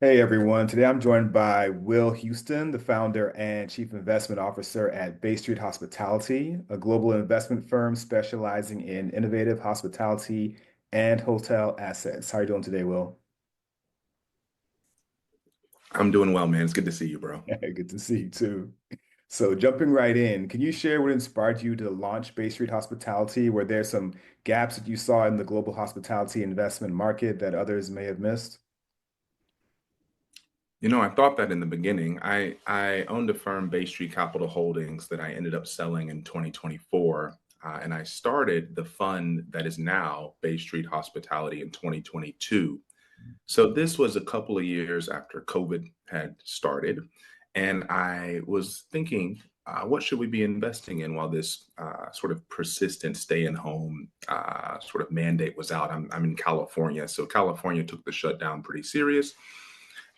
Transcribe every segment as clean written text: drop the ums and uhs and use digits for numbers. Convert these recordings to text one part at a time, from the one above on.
Hey everyone, today I'm joined by Will Huston, the founder and chief investment officer at Bay Street Hospitality, a global investment firm specializing in innovative hospitality and hotel assets. How are you doing today, Will? I'm doing well, man. It's good to see you, bro. Good to see you too. So jumping right in, can you share what inspired you to launch Bay Street Hospitality? Were there some gaps that you saw in the global hospitality investment market that others may have missed? I thought that in the beginning. I owned a firm, Bay Street Capital Holdings, that I ended up selling in 2024. And I started the fund that is now Bay Street Hospitality in 2022. So this was a couple of years after COVID had started. And I was thinking, what should we be investing in while this sort of persistent stay in home sort of mandate was out? I'm in California. So California took the shutdown pretty serious.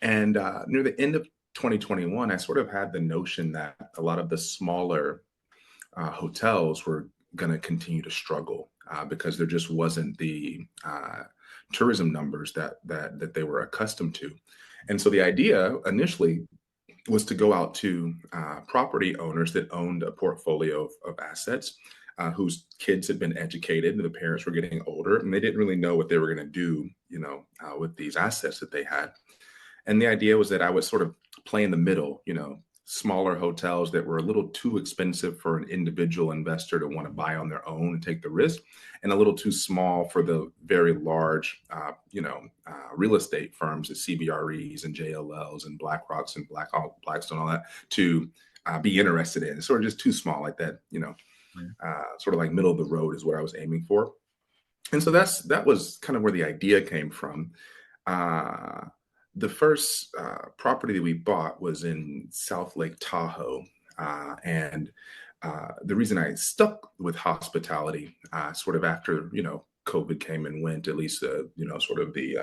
And near the end of 2021, I sort of had the notion that a lot of the smaller hotels were going to continue to struggle because there just wasn't the tourism numbers that they were accustomed to. And so the idea initially was to go out to property owners that owned a portfolio of assets whose kids had been educated and the parents were getting older and they didn't really know what they were going to do, with these assets that they had. And the idea was that I would sort of play in the middle, smaller hotels that were a little too expensive for an individual investor to want to buy on their own and take the risk, and a little too small for the very large, real estate firms, the CBREs and JLLs and BlackRocks and Blackstone, all that, to be interested in. It's sort of just too small like that, sort of like middle of the road is what I was aiming for. And so that was kind of where the idea came from. Uh, the first property that we bought was in South Lake Tahoe. And the reason I stuck with hospitality, sort of after, COVID came and went, at least, sort of the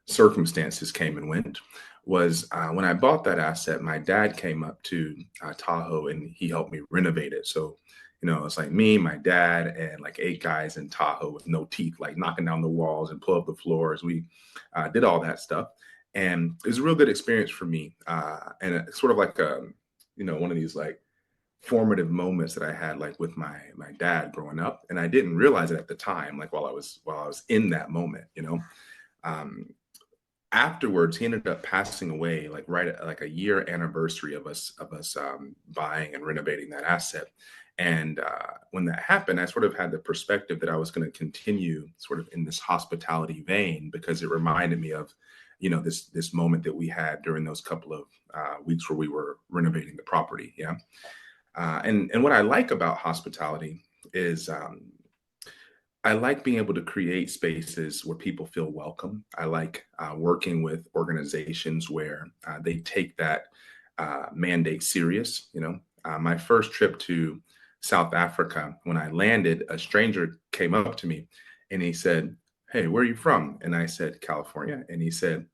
circumstances came and went, was when I bought that asset, my dad came up to Tahoe and he helped me renovate it. So, it's like me, my dad, and like 8 guys in Tahoe with no teeth, like knocking down the walls and pull up the floors. We did all that stuff. And it was a real good experience for me. And it's sort of like one of these like formative moments that I had like with my dad growing up. And I didn't realize it at the time, like while I was in that moment. Um, Afterwards he ended up passing away like right at like a year anniversary of us buying and renovating that asset. And when that happened, I sort of had the perspective that I was going to continue sort of in this hospitality vein because it reminded me of this moment that we had during those couple of weeks where we were renovating the property. Yeah. And what I like about hospitality is I like being able to create spaces where people feel welcome. I like working with organizations where they take that mandate serious. My first trip to South Africa, when I landed, a stranger came up to me and he said, "Hey, where are you from?" And I said, "California." And he said,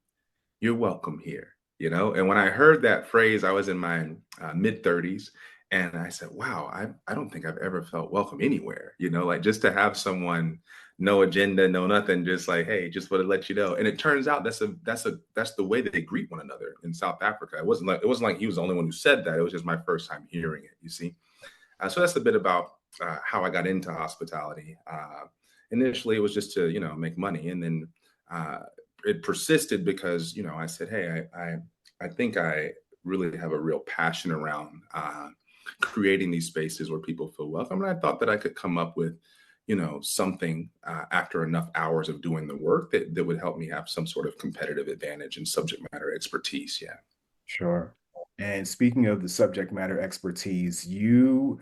"You're welcome here." And when I heard that phrase, I was in my mid 30s. And I said, wow, I don't think I've ever felt welcome anywhere, like just to have someone, no agenda, no nothing, just like, hey, just want to let you know. And it turns out that's the way that they greet one another in South Africa. It wasn't like he was the only one who said that. It was just my first time hearing it, you see. So that's a bit about how I got into hospitality. Initially, it was just to make money, and then uh, it persisted because I said, hey, I think I really have a real passion around creating these spaces where people feel welcome, and I thought that I could come up with something after enough hours of doing the work that would help me have some sort of competitive advantage and subject matter expertise. Yeah. Sure. And speaking of the subject matter expertise, you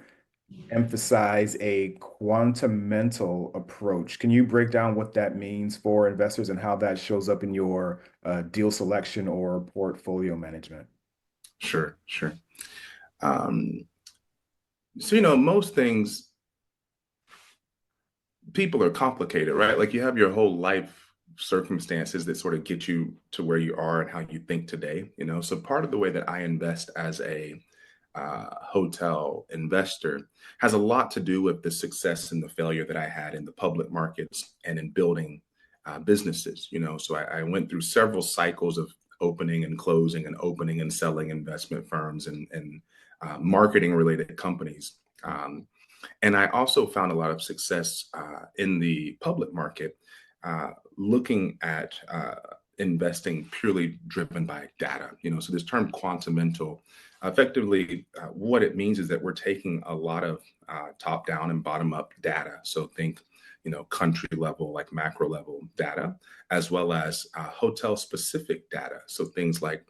emphasize a quantamental approach. Can you break down what that means for investors and how that shows up in your deal selection or portfolio management? Sure, sure. um, so most things, people are complicated, right? Like you have your whole life circumstances that sort of get you to where you are and how you think today. So part of the way that I invest as a hotel investor has a lot to do with the success and the failure that I had in the public markets and in building businesses. So I went through several cycles of opening and closing and opening and selling investment firms and marketing related companies. And I also found a lot of success in the public market, looking at investing purely driven by data. So this term quantamental, effectively, what it means is that we're taking a lot of top down and bottom up data. So think, country level, like macro level data, as well as hotel specific data. So things like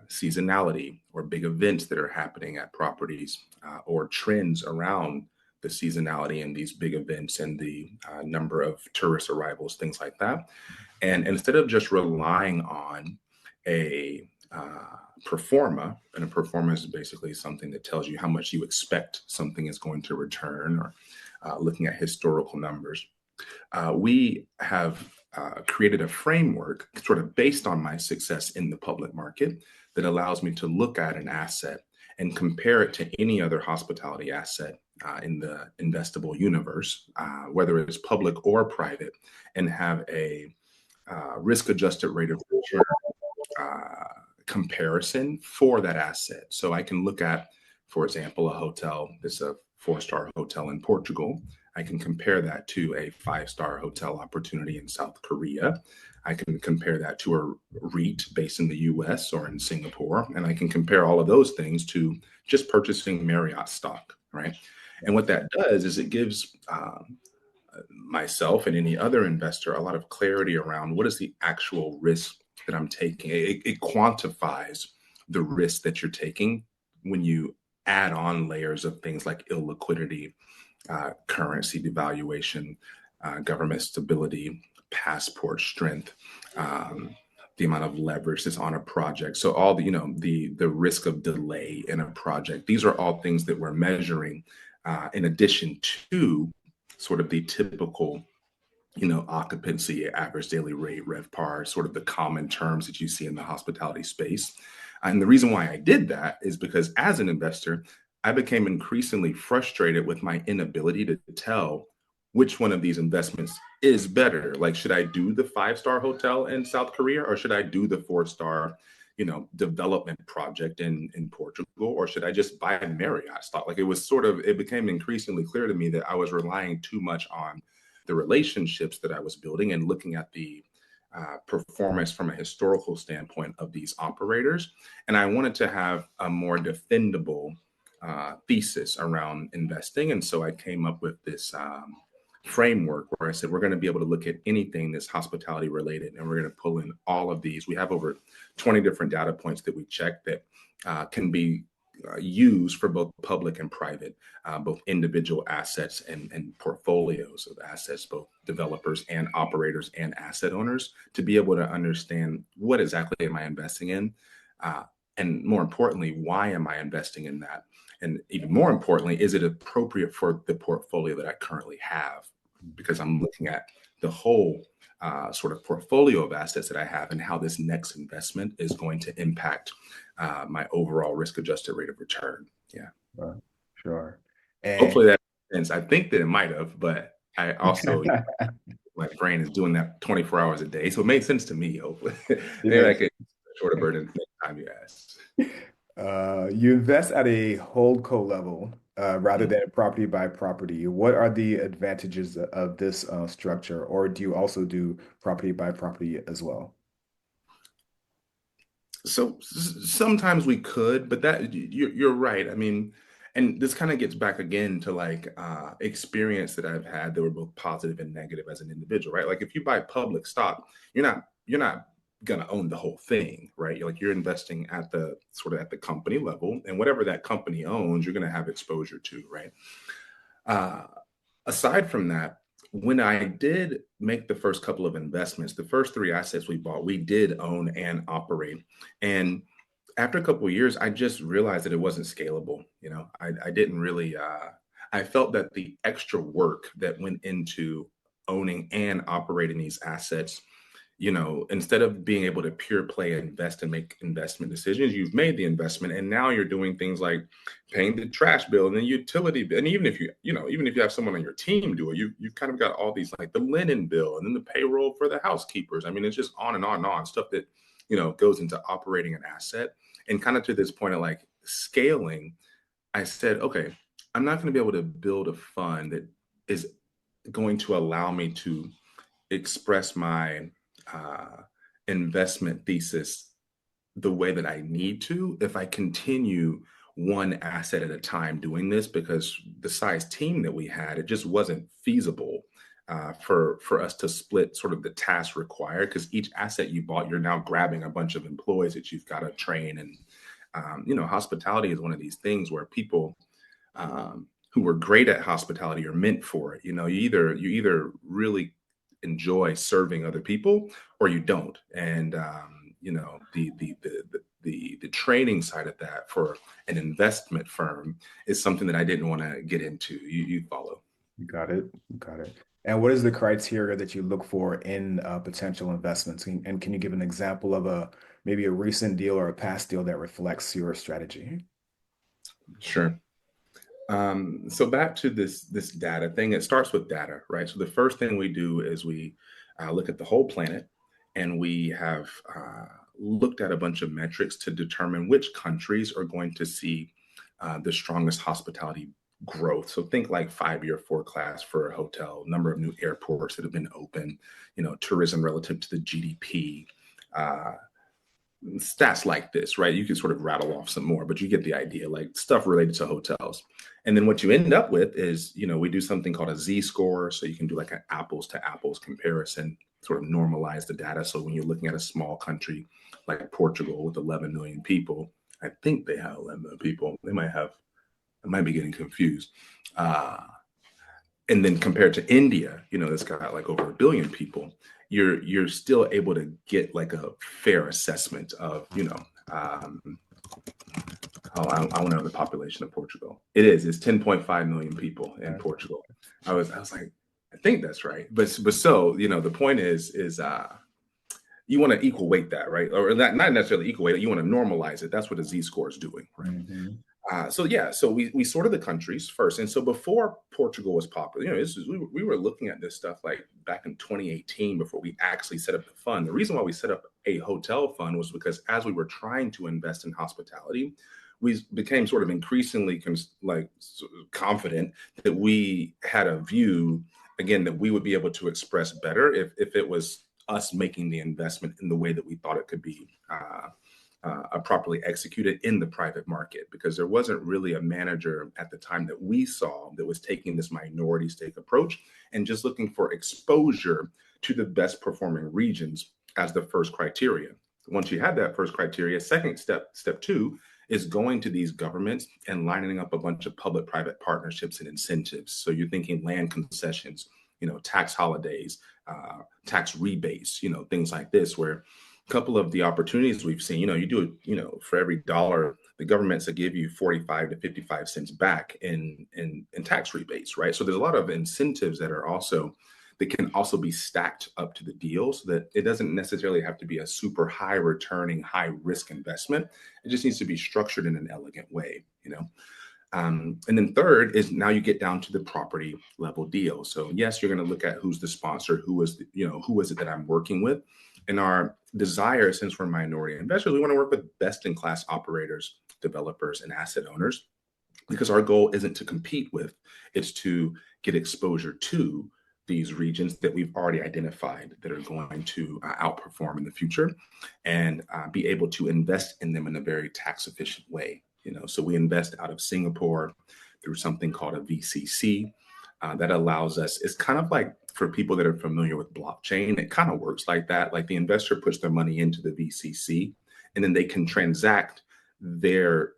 seasonality or big events that are happening at properties, or trends around the seasonality and these big events and the number of tourist arrivals, things like that. And instead of just relying on a performa, and a performa is basically something that tells you how much you expect something is going to return, or looking at historical numbers, we have created a framework sort of based on my success in the public market that allows me to look at an asset and compare it to any other hospitality asset in the investable universe, whether it's public or private, and have a risk adjusted rate of return comparison for that asset. So I can look at, for example, a hotel, this is a 4-star hotel in Portugal. I can compare that to a 5-star hotel opportunity in South Korea. I can compare that to a REIT based in the US or in Singapore. And I can compare all of those things to just purchasing Marriott stock, right? And what that does is it gives myself and any other investor a lot of clarity around what is the actual risk that I'm taking. It quantifies the risk that you're taking when you add on layers of things like illiquidity, currency devaluation, government stability, passport strength, the amount of leverage that's on a project. So all the, the risk of delay in a project. These are all things that we're measuring in addition to sort of the typical, occupancy, average daily rate, RevPAR, sort of the common terms that you see in the hospitality space. And the reason why I did that is because as an investor, I became increasingly frustrated with my inability to tell which one of these investments is better. Like, should I do the 5-star hotel in South Korea, or should I do the 4-star, development project in Portugal, or should I just buy a Marriott stock? Like, it became increasingly clear to me that I was relying too much on the relationships that I was building and looking at the performance from a historical standpoint of these operators. And I wanted to have a more defendable thesis around investing. And so I came up with this framework where I said, we're going to be able to look at anything that's hospitality related, and we're going to pull in all of these. We have over 20 different data points that we check that can be used for both public and private, both individual assets and portfolios of assets, both developers and operators and asset owners, to be able to understand what exactly am I investing in, and more importantly, why am I investing in that? And even more importantly, is it appropriate for the portfolio that I currently have? Because I'm looking at the whole sort of portfolio of assets that I have and how this next investment is going to impact my overall risk-adjusted rate of return. Yeah. Sure. And Hopefully that makes sense. I think that it might have, but I also, my brain is doing that 24 hours a day. So it made sense to me, hopefully. it Maybe I makes could shorter burden next time you ask. you invest at a HoldCo level rather Mhm. than property by property. What are the advantages of this structure, or do you also do property by property as well? So sometimes we could, but that you're right. I mean, and this kind of gets back again to like experience that I've had that were both positive and negative as an individual, right? Like if you buy public stock, you're not gonna own the whole thing, right? You're investing at the sort of at the company level, and whatever that company owns, you're gonna have exposure to, right? Uh, Aside from that, when I did make the first couple of investments, the first 3 assets we bought, we did own and operate. And after a couple of years, I just realized that it wasn't scalable. I didn't really, I felt that the extra work that went into owning and operating these assets, instead of being able to pure play invest and make investment decisions, you've made the investment and now you're doing things like paying the trash bill and the utility bill. And even if even if you have someone on your team do it, you've kind of got all these like the linen bill and then the payroll for the housekeepers. I mean, it's just on and on and on stuff that goes into operating an asset. And kind of to this point of like scaling, I said, okay, I'm not going to be able to build a fund that is going to allow me to express my uh, investment thesis the way that I need to if I continue one asset at a time doing this, because the size team that we had, it just wasn't feasible for us to split sort of the tasks required, because each asset you bought, you're now grabbing a bunch of employees that you've got to train. And hospitality is one of these things where people who were great at hospitality are meant for it. You either really enjoy serving other people or you don't. And the training side of that for an investment firm is something that I didn't want to get into. You follow? You got it. You got it. And what is the criteria that you look for in potential investments? And can you give an example of maybe a recent deal or a past deal that reflects your strategy? Sure. So back to this data thing, it starts with data, right? So the first thing we do is we look at the whole planet, and we have looked at a bunch of metrics to determine which countries are going to see the strongest hospitality growth. So think like 5-year forecast for a hotel, number of new airports that have been open, tourism relative to the GDP, uh, stats like this, right? You can sort of rattle off some more, but you get the idea, like stuff related to hotels. And then what you end up with is, we do something called a Z score. So you can do like an apples to apples comparison, sort of normalize the data. So when you're looking at a small country like Portugal with 11 million people, I think they have 11 million people. I might be getting confused. Uh, and then compared to India, that's got like over 1 billion people, you're still able to get like a fair assessment of, oh, I want to know the population of Portugal. It's 10.5 million people in Right. Portugal. I was like, I think that's right. But so, the point is you want to equal weight that, right? Or not necessarily equal weight it, you want to normalize it. That's what a Z score is doing, right? Hmm. So we sorted the countries first, and so before Portugal was popular, we were looking at this stuff like back in 2018 before we actually set up the fund. The reason why we set up a hotel fund was because as we were trying to invest in hospitality, we became sort of increasingly confident that we had a view again that we would be able to express better if it was us making the investment in the way that we thought it could be. Properly executed in the private market, because there wasn't really a manager at the time that we saw that was taking this minority stake approach and just looking for exposure to the best performing regions as the first criteria. Once you had that first criteria, second step two, is going to these governments and lining up a bunch of public private partnerships and incentives. So you're thinking land concessions, tax holidays, tax rebates, things like this, where couple of the opportunities we've seen, you do it, for every dollar, the governments that give you 45 to 55 cents back in tax rebates, right? So there's a lot of incentives that can also be stacked up to the deal, so that it doesn't necessarily have to be a super high returning, high risk investment. It just needs to be structured in an elegant way. And then third is now you get down to the property level deal. So yes, you're going to look at who's the sponsor, who is it that I'm working with. And our desire, since we're minority investors, we want to work with best in class operators, developers, and asset owners, because our goal isn't to compete with, it's to get exposure to these regions that we've already identified that are going to outperform in the future, and be able to invest in them in a very tax efficient way. So we invest out of Singapore through something called a VCC. That allows us, it's kind of like, for people that are familiar with blockchain, it kind of works like that. Like the investor puts their money into the VCC, and then they can transact their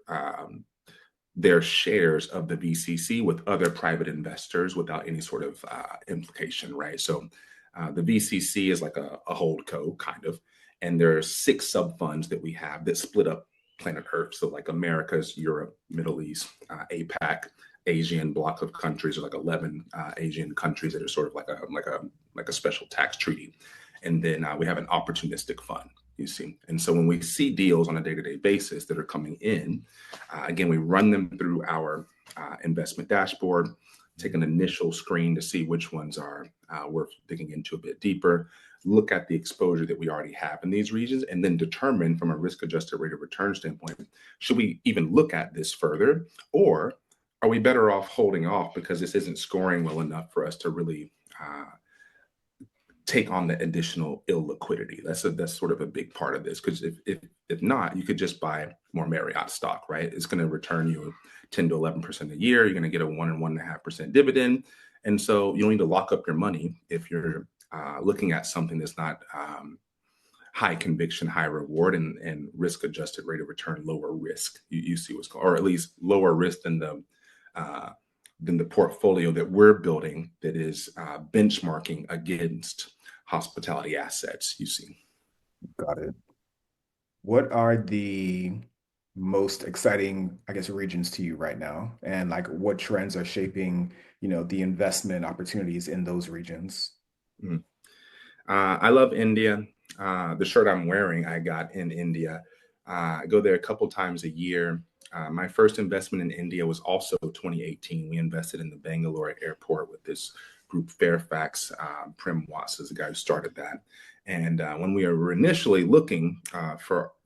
shares of the VCC with other private investors without any sort of implication, right? So the VCC is like a HoldCo kind of, and there are 6 sub funds that we have that split up planet Earth. So like Americas, Europe, Middle East, APAC, Asian block of countries, or like 11 Asian countries that are sort of like a special tax treaty. And then we have an opportunistic fund, you see. And so when we see deals on a day-to-day basis that are coming in, again, we run them through our investment dashboard, take an initial screen to see which ones are worth digging into a bit deeper. look at the exposure that we already have in these regions and then determine from a risk adjusted rate of return standpoint, should we even look at this further, or are we better off holding off because this isn't scoring well enough for us to really take on the additional illiquidity? That's sort of a big part of this, because if not, you could just buy more Marriott stock, right? It's going to return you 10 to 11% a year. You're going to get a 1 and 1.5% dividend, and so you don't need to lock up your money if you're looking at something that's not high conviction, high reward, and risk adjusted rate of return, lower risk. You see what's going, or at least lower risk uh, than the portfolio that we're building that is benchmarking against hospitality assets. You see. Got it. What are the most exciting, I guess, regions to you right now? And like what trends are shaping, the investment opportunities in those regions? Mhm. I love India. The shirt I'm wearing, I got in India. I go there a couple times a year. My first investment in India was also 2018. We invested in the Bangalore airport with this group, Fairfax. Prem Watts is the guy who started that. And when we were initially looking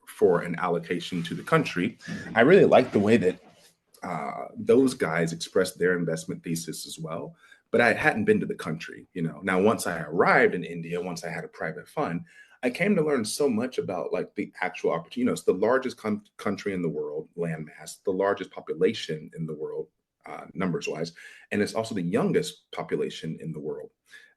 for an allocation to the country, I really liked the way that those guys expressed their investment thesis as well. But I hadn't been to the country, you know. Now, once I arrived in India, once I had a private fund, I came to learn so much about like the actual opportunity. You know, it's the largest country in the world, landmass, the largest population in the world, numbers wise, and it's also the youngest population in the world.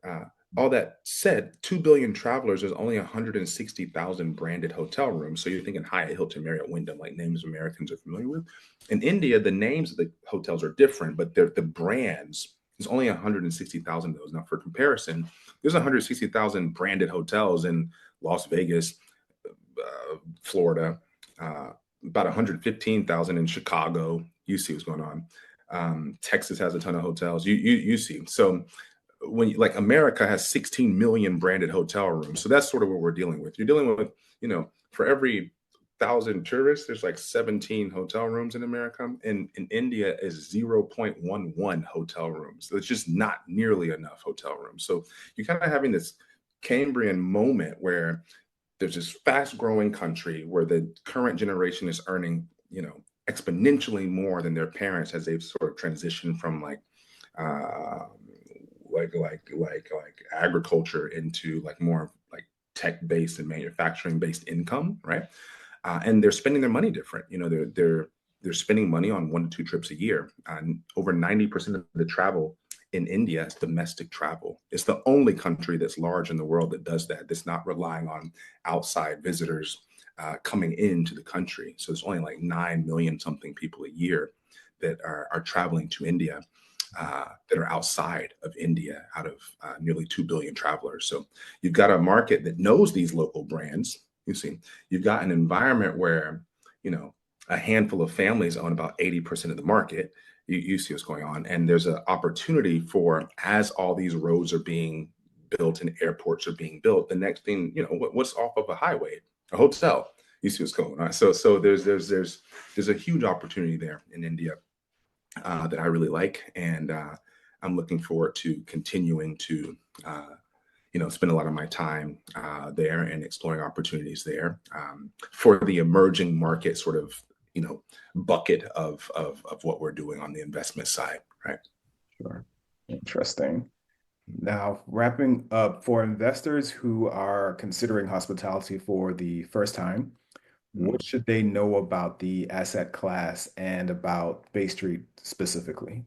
Uh, all that said, 2 billion travelers, there's only 160,000 branded hotel rooms. So you're thinking Hyatt, Hilton, Marriott, Wyndham, like names Americans are familiar with. In India, the names of the hotels are different, but they're the brands. There's only 160,000 of those. Now, for comparison, there's 160,000 branded hotels in Las Vegas, Florida, about 115,000 in Chicago. You see what's going on. Texas has a ton of hotels. You see. So when like America has 16 million branded hotel rooms, so that's sort of what we're dealing with. You're dealing with, you know, for every thousand tourists, there's like 17 hotel rooms in America. And in India is 0.11 hotel rooms. So it's just not nearly enough hotel rooms. So you're kind of having this Cambrian moment where there's this fast growing country where the current generation is earning, you know, exponentially more than their parents as they've sort of transitioned from uh, like agriculture into like more like tech based and manufacturing based income, right? And they're spending their money different. You know, they're spending money on 1 to 2 trips a year. And over 90% of the travel in India is domestic travel. It's the only country that's large in the world that does that. That's not relying on outside visitors coming into the country. So it's only like 9 million something people a year that are traveling to India. That are outside of India, out of nearly 2 billion travelers. So you've got a market that knows these local brands. You see, you've got an environment where, you know, a handful of families own about 80% of the market. You see what's going on. And there's an opportunity for, as all these roads are being built and airports are being built, the next thing, you know, what's off of a highway? A hotel. You see what's going on. So there's a huge opportunity there in India that I really like, and I'm looking forward to continuing to, you know, spend a lot of my time there and exploring opportunities there for the emerging market sort of, you know, bucket of what we're doing on the investment side, right? Sure. Interesting. Now, wrapping up for investors who are considering hospitality for the first time, what Mm. should they know about the asset class and about Bay Street specifically?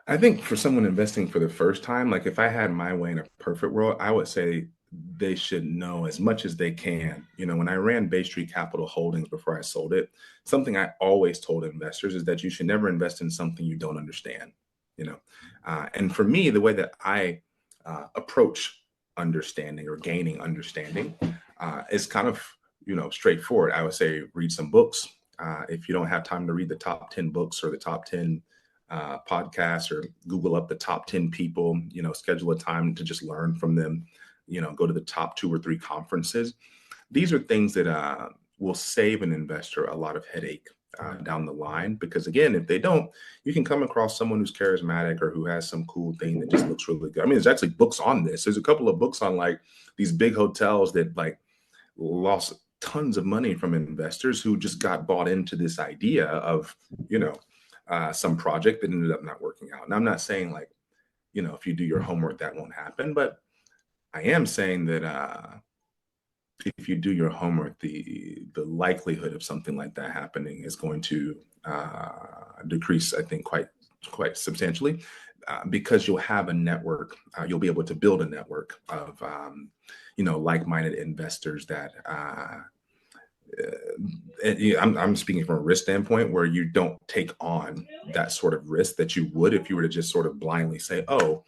I think for someone investing for the first time, like if I had my way in a perfect world, I would say they should know as much as they can. You know, when I ran Bay Street Capital Holdings before I sold it, something I always told investors is that you should never invest in something you don't understand. You know, and for me, the way that I approach understanding or gaining understanding is kind of, you know, straightforward. I would say read some books. If you don't have time to read the top 10 books or the top 10 podcasts, or Google up the top 10 people, you know, schedule a time to just learn from them, you know, go to the top 2 or 3 conferences. These are things that will save an investor a lot of headache down the line. Because again, if they don't, you can come across someone who's charismatic or who has some cool thing that just looks really good. I mean, there's actually books on this. There's a couple of books on like these big hotels that like lost tons of money from investors who just got bought into this idea of, you know, some project that ended up not working out. And I'm not saying like, if you do your homework, that won't happen, but I am saying that if you do your homework, the likelihood of something like that happening is going to decrease, I think, quite substantially, because you'll have a network. You'll be able to build a network of like-minded investors that. I'm speaking from a risk standpoint where you don't take on that sort of risk that you would if you were to just sort of blindly say, "Oh,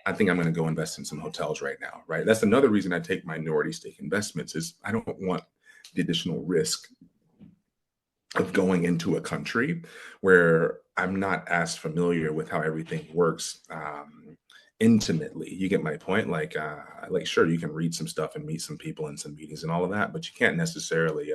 I think I'm going to go invest in some hotels right now," right? That's another reason I take minority stake investments is I don't want the additional risk of going into a country where I'm not as familiar with how everything works intimately. You get my point? Like sure, you can read some stuff and meet some people in some meetings and all of that, but you can't necessarily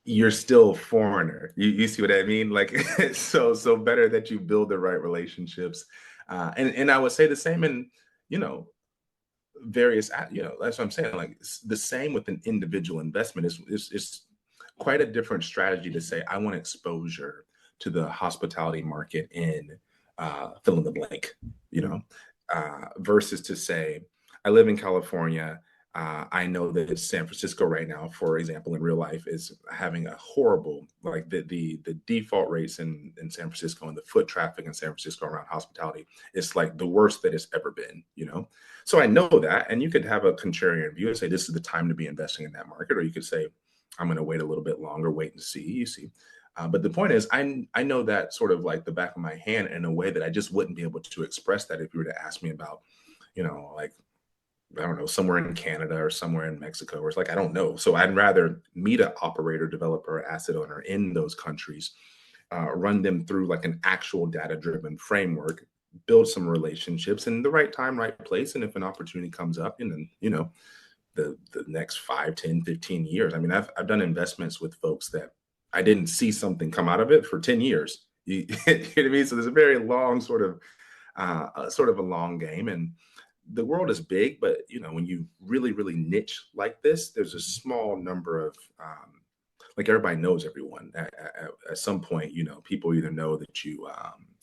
you're still a foreigner. You see what I mean? Like so better that you build the right relationships. And I would say the same in, you know, that's what I'm saying. Like the same with an individual investment is quite a different strategy to say, I want exposure to the hospitality market in fill in the blank, you know, versus to say, I live in California. I know that San Francisco right now, for example, in real life, is having a horrible, like the default rates in San Francisco and the foot traffic in San Francisco around hospitality. It's like the worst that it's ever been, you know. So I know that, and you could have a contrarian view and say this is the time to be investing in that market, or you could say I'm going to wait a little bit longer, wait and see. You see, but the point is, I know that sort of like the back of my hand in a way that I just wouldn't be able to express that if you were to ask me about, like I don't know, somewhere in Canada or somewhere in Mexico, or it's like, I don't know. So I'd rather meet an operator, developer, or asset owner in those countries, run them through like an actual data driven framework, build some relationships in the right time, right place. And if an opportunity comes up in, the next 5, 10, 15 years, I mean, I've done investments with folks that I didn't see something come out of it for 10 years. You know what I mean? So there's a very long sort of a long game. And the world is big, but when you really, really niche like this, there's a small number of like everybody knows everyone. At some point, people either know that you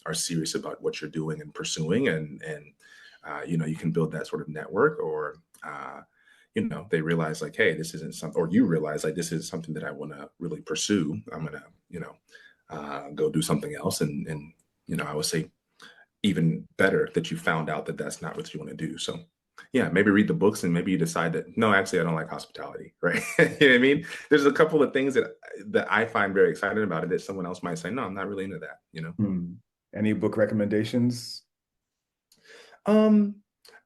are serious about what you're doing and pursuing, and you can build that sort of network, or they realize like, hey, this isn't something, or you realize like this is something that I want to really pursue. I'm gonna, go do something else, and I would say even better that you found out that that's not what you want to do. So yeah, maybe read the books and maybe you decide that no, actually I don't like hospitality, right? You know what I mean? There's a couple of things that I find very exciting about it that someone else might say, no, I'm not really into that. Hmm. Any book recommendations? Um,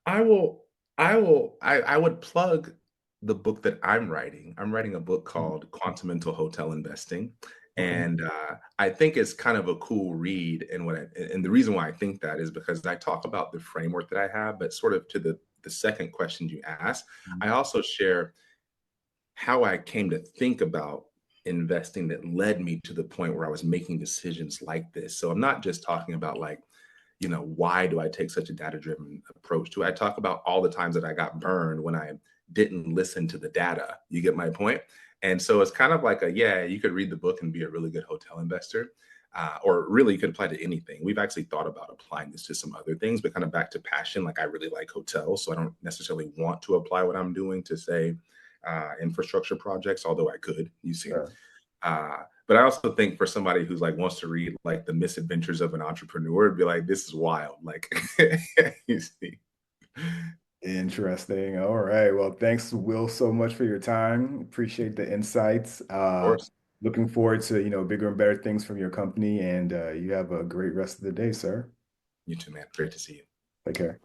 I will, I would plug the book that I'm writing. I'm writing a book Hmm. called Quantamental Hotel Investing. Okay. And I think it's kind of a cool read. And the reason why I think that is because I talk about the framework that I have, but sort of to the second question you asked, I also share how I came to think about investing that led me to the point where I was making decisions like this. So I'm not just talking about like, why do I take such a data driven approach to it? I talk about all the times that I got burned when I didn't listen to the data. You get my point? And so it's kind of like yeah, you could read the book and be a really good hotel investor. Or really, you could apply to anything. We've actually thought about applying this to some other things, but kind of back to passion. Like I really like hotels, so I don't necessarily want to apply what I'm doing to say infrastructure projects, although I could. You see, Sure. but I also think for somebody who's like wants to read like the misadventures of an entrepreneur, it'd be like, this is wild. Like, you see, Interesting. All right. Well, thanks, Will, so much for your time. Appreciate the insights. of course. Looking forward to, bigger and better things from your company, and you have a great rest of the day, sir. You too, man. Great to see you. Take care.